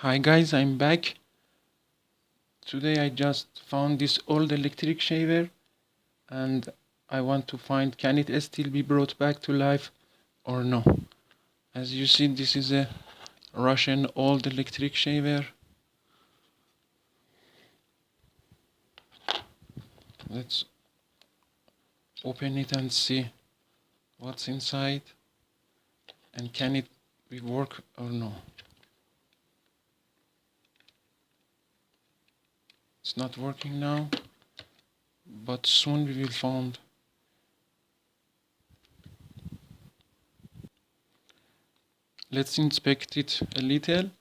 Hi guys, I'm back. Today I just found this old electric shaver and I want to find can it still be brought back to life or no. As you see, this is a Russian old electric shaver. Let's open it and see what's inside and can it be work or no. It's not working now, but soon we will find. Let's inspect it a little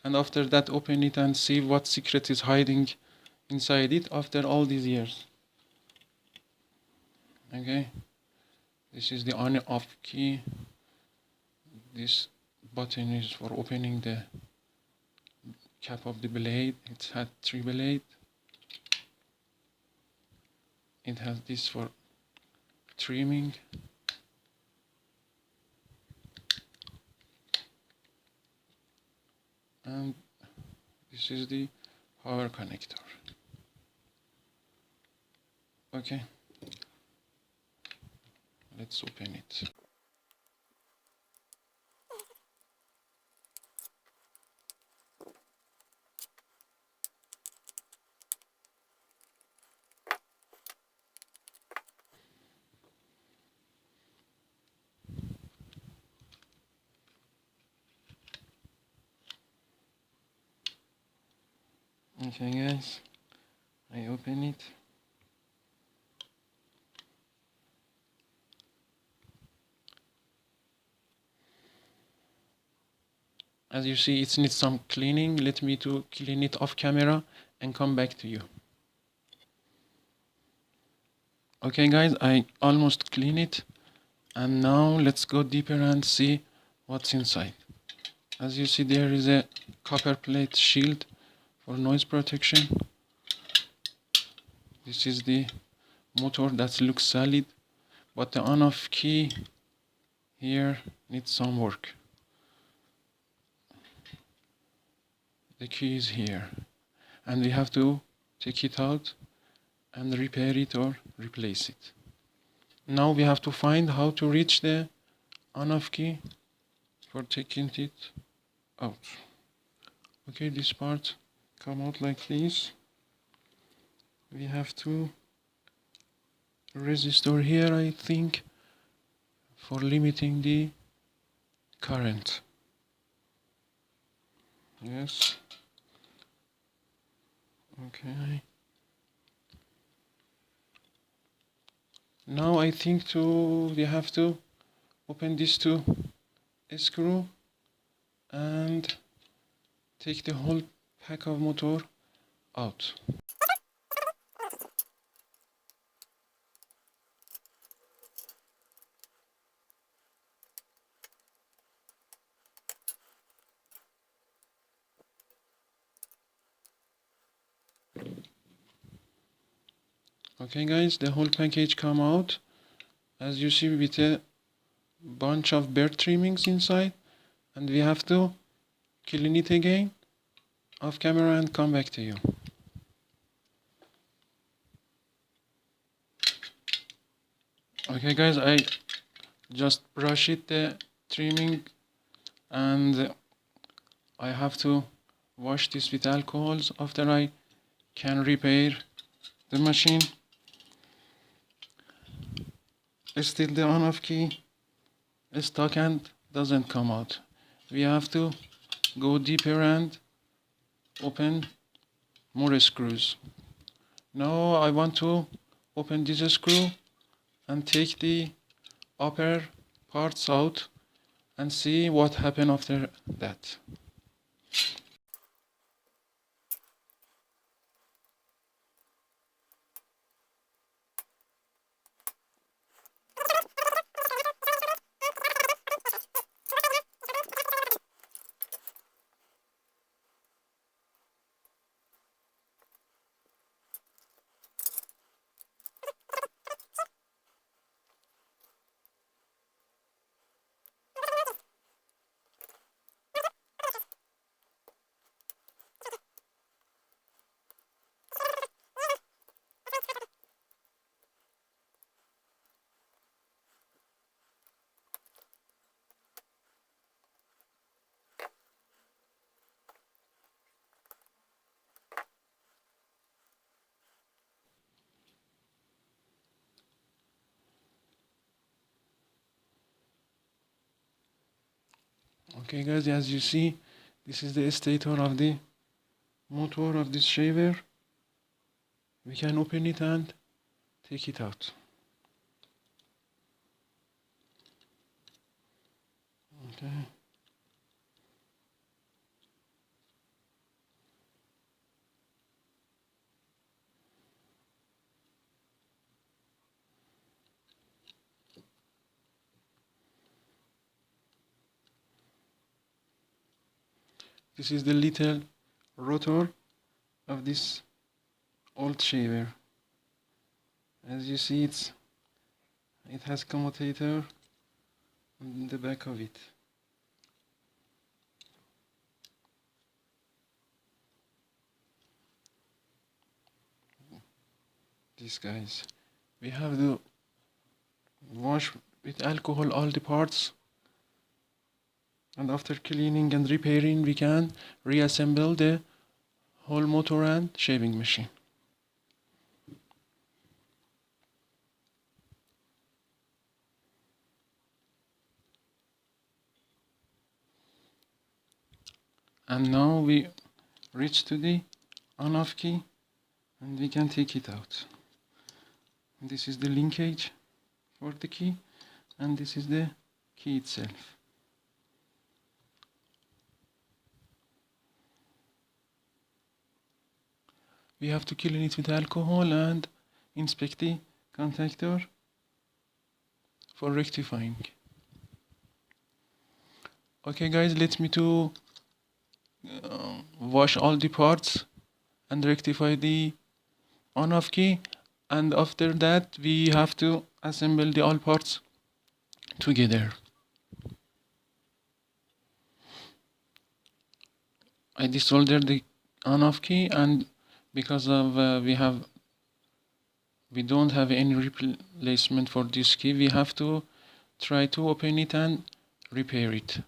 and after that open it and see what secret is hiding inside it after all these years. Okay, this is the on off key. This button is for opening the cap of the blade. It had 3 blades. It has this for trimming. And this is the power connector. Okay, let's open it. Okay guys, I open it. As you see, it needs some cleaning. Let me to clean it off camera and come back to you. Okay guys, I almost clean it. And now let's go deeper and see what's inside. As you see, there is a copper plate shield for noise protection. This is the motor that looks solid, but the on off key here needs some work. The key is here and we have to take it out and repair it or replace it. Now we have to find how to reach the on off key for taking it out. Okay, this part come out like this. We have to resistor here, I think, for limiting the current. Yes. Okay. Now I think we have to open this to a screw and take the whole pack of motor out. Okay guys, the whole package come out, as you see, with a bunch of bird trimmings inside, and we have to clean it again off camera and come back to you. Okay guys, I just brush it the trimming and I have to wash this with alcohols after I can repair the machine. Still the on off key is stuck and doesn't come out. We have to go deeper and open more screws. Now I want to open this screw and take the upper parts out and see what happened after that. Okay guys, as you see, this is the stator of the motor of this shaver. We can open it and take it out. Okay. This is the little rotor of this old shaver. As you see, it has commutator on the back of it. These guys, we have to wash with alcohol all the parts, and after cleaning and repairing, we can reassemble the whole motor and shaving machine. And now we reach to the on-off key and we can take it out. This is the linkage for the key, and this is the key itself. We have to clean it with alcohol and inspect the contactor for rectifying. Okay guys, let me to wash all the parts and rectify the on-off key, and after that we have to assemble the all parts together. I desoldered the on-off key, and because of we don't have any replacement for this key, we have to try to open it and repair it.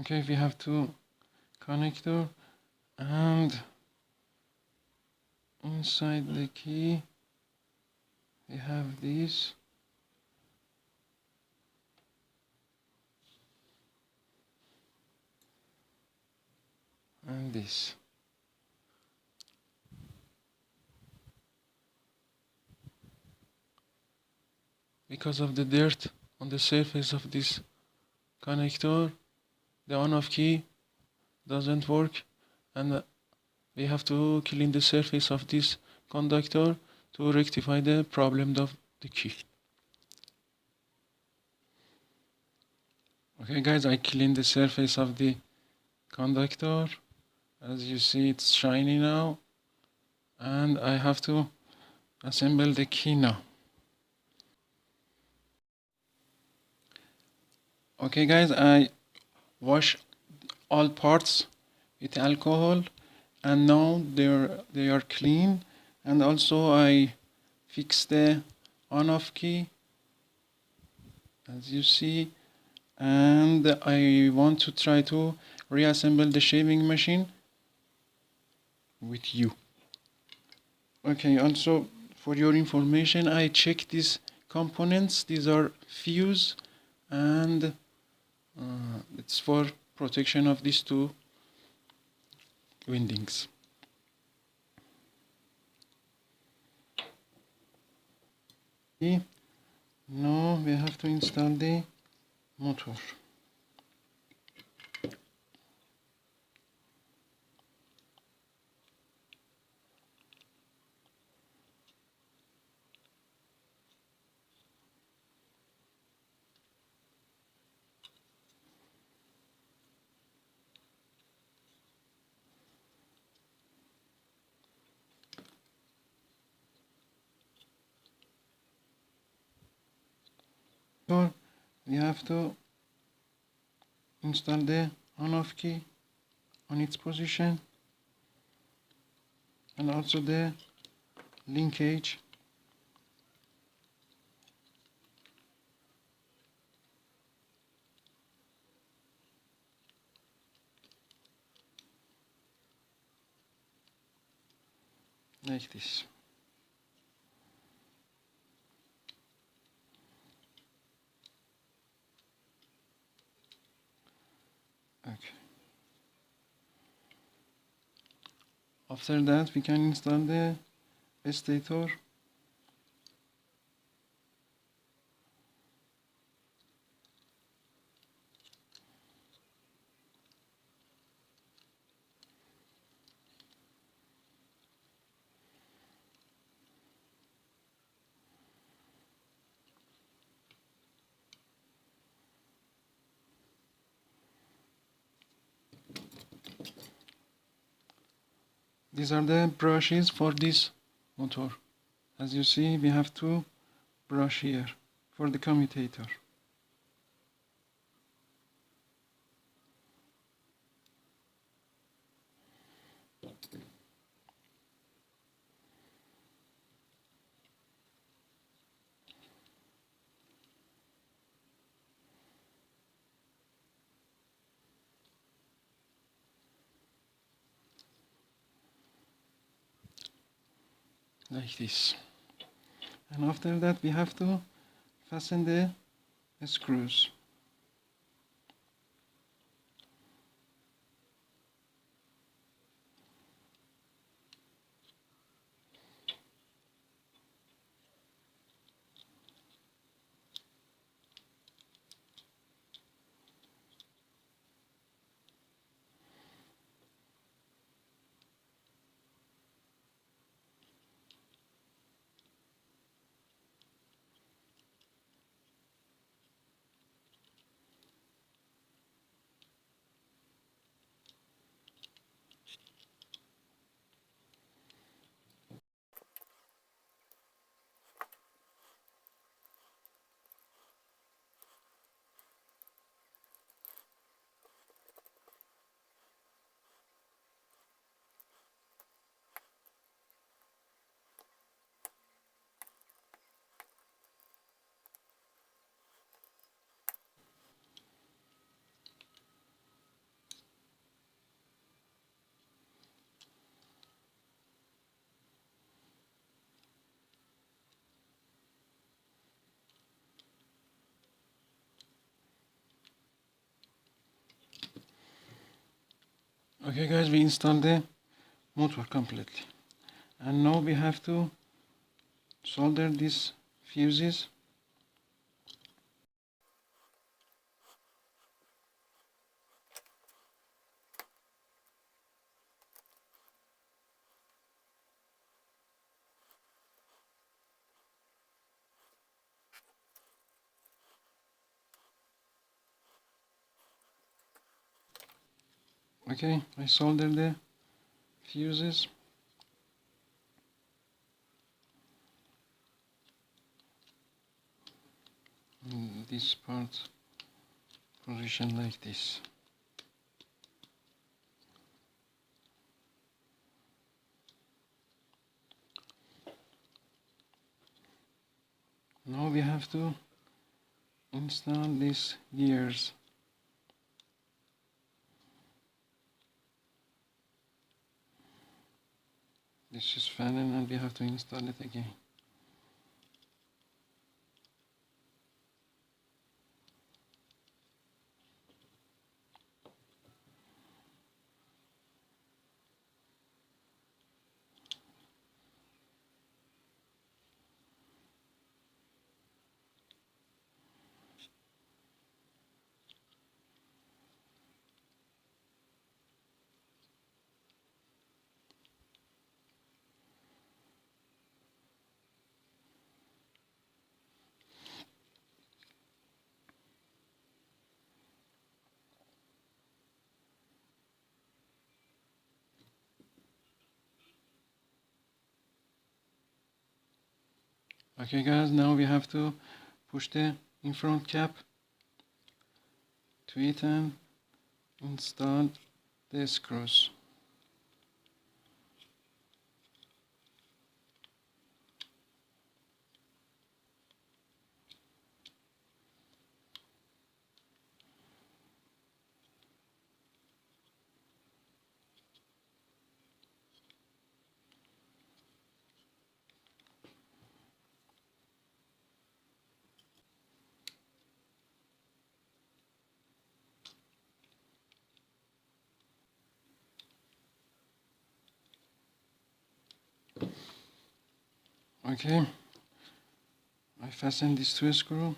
Okay, we have two connector, and inside the key we have this. And this. Because of the dirt on the surface of this connector, the on-off key doesn't work, and we have to clean the surface of this conductor to rectify the problem of the key. Okay guys, I cleaned the surface of the conductor. As you see, it's shiny now, and I have to assemble the key now. Okay guys, I wash all parts with alcohol, and now they are clean, and also I fix the on-off key, as you see, and I want to try to reassemble the shaving machine with you. Okay, also for your information, I check these components. These are fuse, and it's for protection of these two windings. Now we have to install the motor. So we have to install the on-off key on its position, and also the linkage. Like this. Okay. After that, we can install the stator. These are the brushes for this motor. As you see, we have two brush here for the commutator. Like this. And after that, we have to fasten the screws. Okay guys, we installed the motor completely. And now we have to solder these fuses. Okay, I soldered the fuses. This part position like this. Now we have to install these gears. This is fan and we have to install it again. Okay guys, now we have to push the in front cap to it and install the screws. Okay, I fasten these two screws.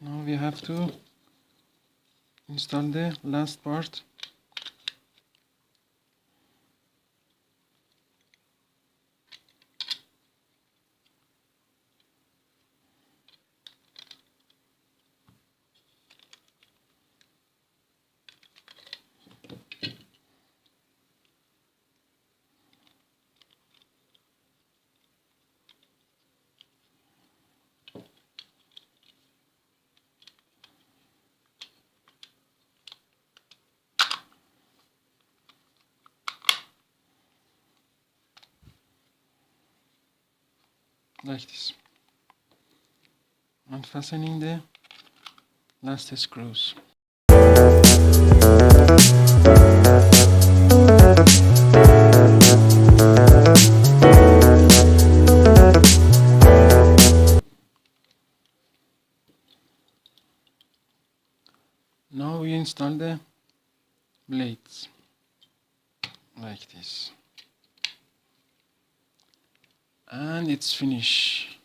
Now we have to install the last part. Like this, and fastening the last screws. Now we install the blades like this, and it's finished.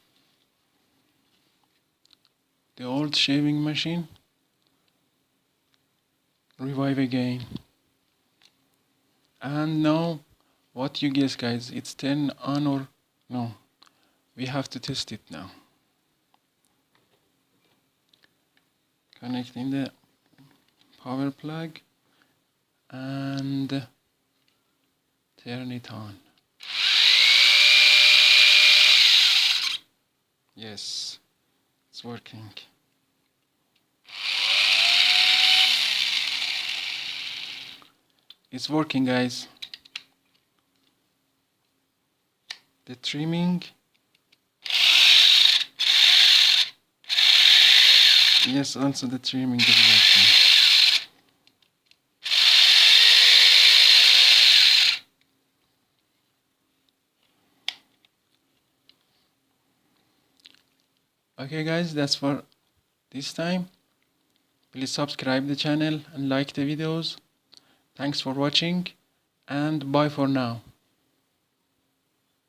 The old shaving machine revive again. And now, what you guess, guys? It's 10 on or no? We have to test it now. Connecting the power plug and turn it on. Yes, it's working. It's working, guys. The trimming. Yes, also the trimming is working. Okay, guys, that's for this time. Please subscribe the channel and like the videos. Thanks for watching, and bye for now.